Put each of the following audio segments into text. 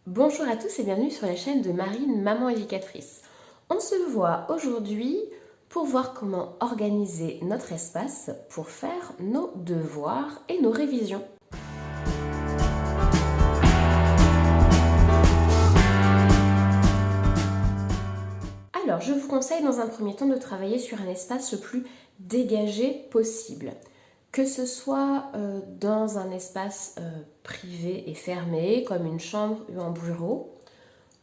Bonjour à tous et bienvenue sur la chaîne de Marine, maman éducatrice. On se voit aujourd'hui pour voir comment organiser notre espace pour faire nos devoirs et nos révisions. Alors, je vous conseille dans un premier temps de travailler sur un espace le plus dégagé possible. Que ce soit dans un espace privé et fermé, comme une chambre ou un bureau,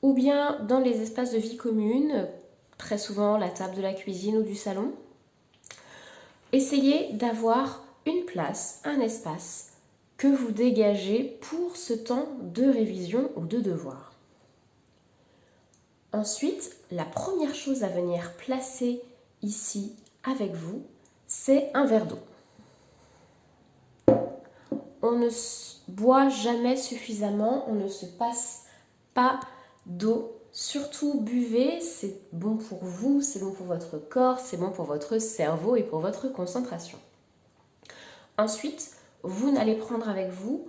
ou bien dans les espaces de vie commune, très souvent la table de la cuisine ou du salon. Essayez d'avoir une place, un espace que vous dégagez pour ce temps de révision ou de devoir. Ensuite, la première chose à venir placer ici avec vous, c'est un verre d'eau. On ne boit jamais suffisamment, on ne se passe pas d'eau. Surtout buvez, c'est bon pour vous, c'est bon pour votre corps, c'est bon pour votre cerveau et pour votre concentration. Ensuite, vous n'allez prendre avec vous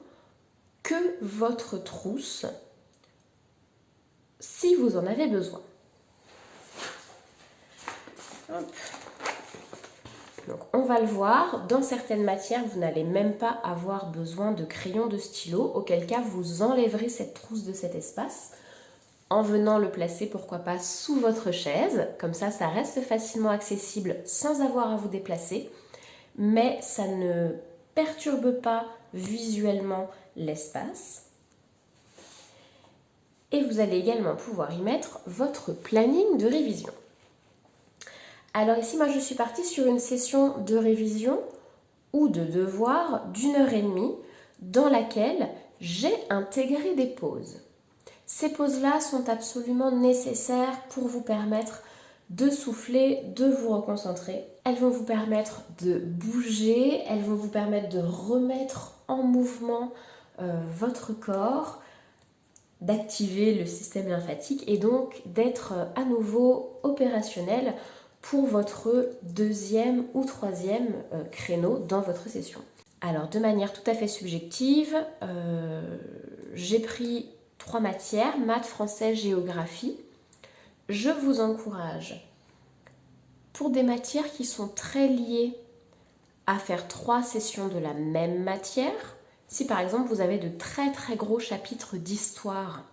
que votre trousse si vous en avez besoin. Hop. Donc, on va le voir, dans certaines matières, vous n'allez même pas avoir besoin de crayon, de stylo, auquel cas vous enlèverez cette trousse de cet espace en venant le placer, pourquoi pas, sous votre chaise. Comme ça reste facilement accessible sans avoir à vous déplacer, mais ça ne perturbe pas visuellement l'espace. Et vous allez également pouvoir y mettre votre planning de révision. Alors ici, moi je suis partie sur une session de révision ou de devoir d'1h30 dans laquelle j'ai intégré des pauses. Ces pauses-là sont absolument nécessaires pour vous permettre de souffler, de vous reconcentrer. Elles vont vous permettre de bouger, elles vont vous permettre de remettre en mouvement votre corps, d'activer le système lymphatique et donc d'être à nouveau opérationnel pour votre deuxième ou troisième créneau dans votre session. Alors de manière tout à fait subjective, j'ai pris 3 matières, maths, français, géographie. Je vous encourage, pour des matières qui sont très liées, à faire 3 sessions de la même matière. Si par exemple vous avez de très très gros chapitres d'histoire,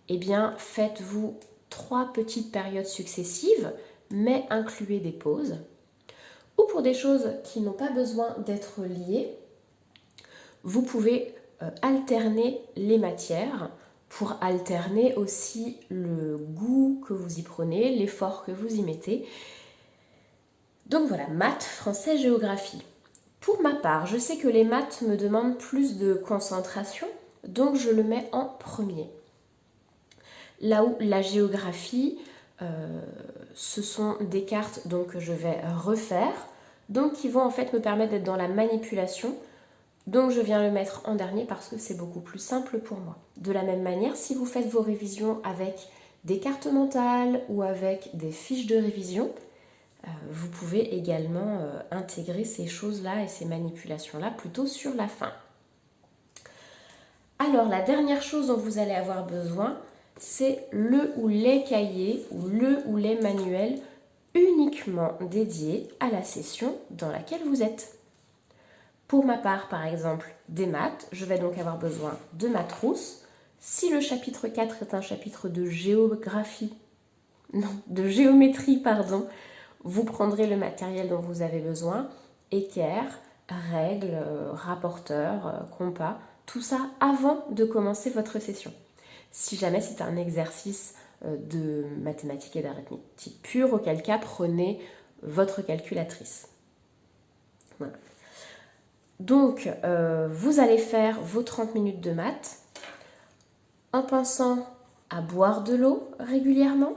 eh bien faites-vous 3 petites périodes successives, mais incluez des pauses. Ou pour des choses qui n'ont pas besoin d'être liées, vous pouvez alterner les matières pour alterner aussi le goût que vous y prenez, l'effort que vous y mettez. Donc voilà, maths, français, géographie. Pour ma part, je sais que les maths me demandent plus de concentration, donc je le mets en premier. Là où la géographie, ce sont des cartes donc, que je vais refaire, donc qui vont en fait me permettre d'être dans la manipulation. Donc je viens le mettre en dernier parce que c'est beaucoup plus simple pour moi. De la même manière, si vous faites vos révisions avec des cartes mentales ou avec des fiches de révision, vous pouvez également intégrer ces choses-là et ces manipulations-là plutôt sur la fin. Alors la dernière chose dont vous allez avoir besoin, c'est le ou les cahiers ou le ou les manuels uniquement dédiés à la session dans laquelle vous êtes. Pour ma part, par exemple, des maths, je vais donc avoir besoin de ma trousse. Si le chapitre 4 est un chapitre de géométrie, vous prendrez le matériel dont vous avez besoin, équerre, règles, rapporteur, compas, tout ça avant de commencer votre session. Si jamais c'est un exercice de mathématiques et d'arithmétique pure, auquel cas prenez votre calculatrice. Voilà. Donc, vous allez faire vos 30 minutes de maths en pensant à boire de l'eau régulièrement,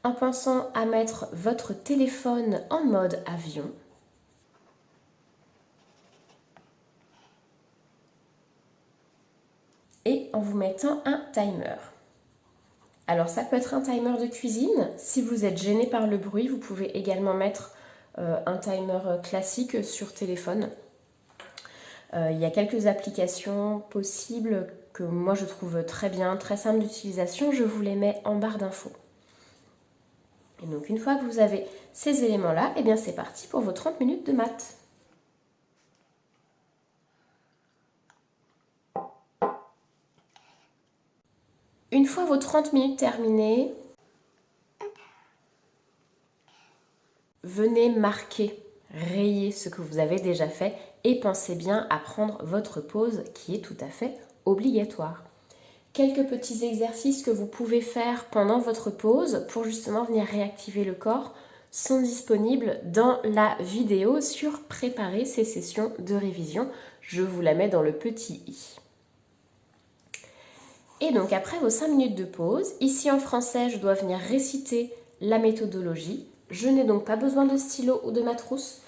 en pensant à mettre votre téléphone en mode avion, et en vous mettant un timer. Alors, ça peut être un timer de cuisine. Si vous êtes gêné par le bruit, vous pouvez également mettre un timer classique sur téléphone. Il y a quelques applications possibles que moi je trouve très bien, très simples d'utilisation. Je vous les mets en barre d'infos. Et donc une fois que vous avez ces éléments-là, eh bien c'est parti pour vos 30 minutes de maths. Une fois vos 30 minutes terminées, venez marquer, rayer ce que vous avez déjà fait et pensez bien à prendre votre pause qui est tout à fait obligatoire. Quelques petits exercices que vous pouvez faire pendant votre pause pour justement venir réactiver le corps sont disponibles dans la vidéo sur préparer ces sessions de révision. Je vous la mets dans le petit i. Et donc après vos 5 minutes de pause, ici en français, je dois venir réciter la méthodologie. Je n'ai donc pas besoin de stylo ou de ma trousse.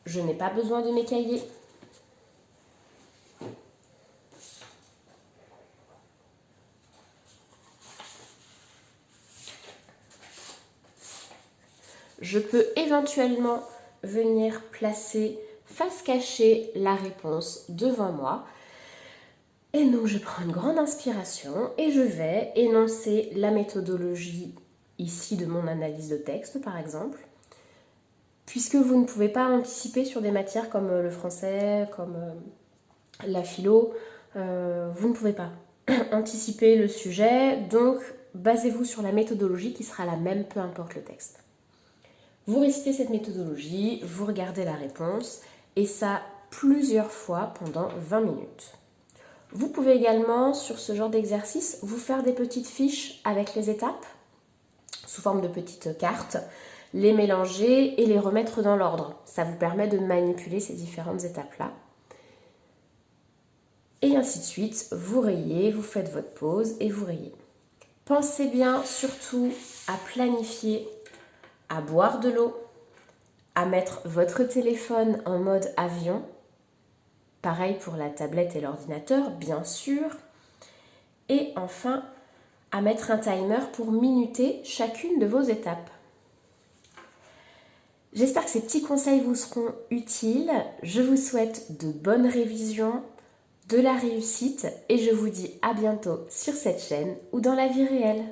Je n'ai pas besoin de mes cahiers. Je peux éventuellement venir placer face cachée la réponse devant moi. Et donc je prends une grande inspiration et je vais énoncer la méthodologie ici de mon analyse de texte par exemple. Puisque vous ne pouvez pas anticiper sur des matières comme le français, comme la philo, vous ne pouvez pas anticiper le sujet, donc basez-vous sur la méthodologie qui sera la même, peu importe le texte. Vous récitez cette méthodologie, vous regardez la réponse, et ça plusieurs fois pendant 20 minutes. Vous pouvez également, sur ce genre d'exercice, vous faire des petites fiches avec les étapes, sous forme de petites cartes, les mélanger et les remettre dans l'ordre. Ça vous permet de manipuler ces différentes étapes-là. Et ainsi de suite, vous rayez, vous faites votre pause et vous rayez. Pensez bien surtout à planifier, à boire de l'eau, à mettre votre téléphone en mode avion. Pareil pour la tablette et l'ordinateur, bien sûr. Et enfin, à mettre un timer pour minuter chacune de vos étapes. J'espère que ces petits conseils vous seront utiles. Je vous souhaite de bonnes révisions, de la réussite et je vous dis à bientôt sur cette chaîne ou dans la vie réelle.